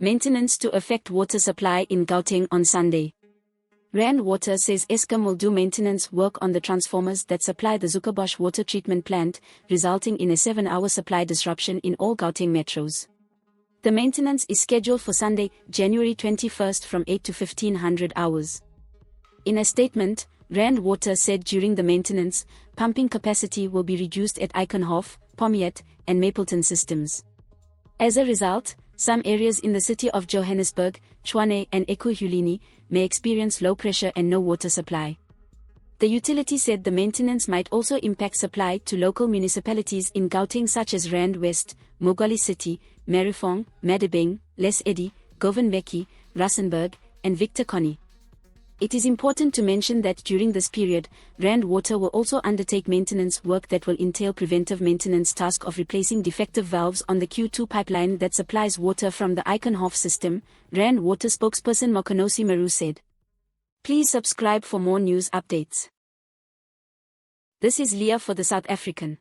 Maintenance to affect water supply in Gauteng on Sunday. Rand Water says Eskom will do maintenance work on the transformers that supply the Zuikerbosch Water Treatment Plant, resulting in a 7-hour supply disruption in all Gauteng metros. The maintenance is scheduled for Sunday, January 21st from 8 to 1500 hours. In a statement, Rand Water said during the maintenance, pumping capacity will be reduced at Eikenhof, Pomiet, and Mapleton systems. As a result, some areas in the city of Johannesburg, Ncwane and Ekurhuleni may experience low pressure and no water supply. The utility said the maintenance might also impact supply to local municipalities in Gauteng such as Rand West, Mogale City, Marifong, Madibeng, Les Eddy, Govenbeki, Rustenburg, and Victor Connie. It is important to mention that during this period, Rand Water will also undertake maintenance work that will entail preventive maintenance task of replacing defective valves on the Q2 pipeline that supplies water from the Eikenhof system, Rand Water spokesperson Mokonosi Maru said. Please subscribe for more news updates. This is Leah for the South African.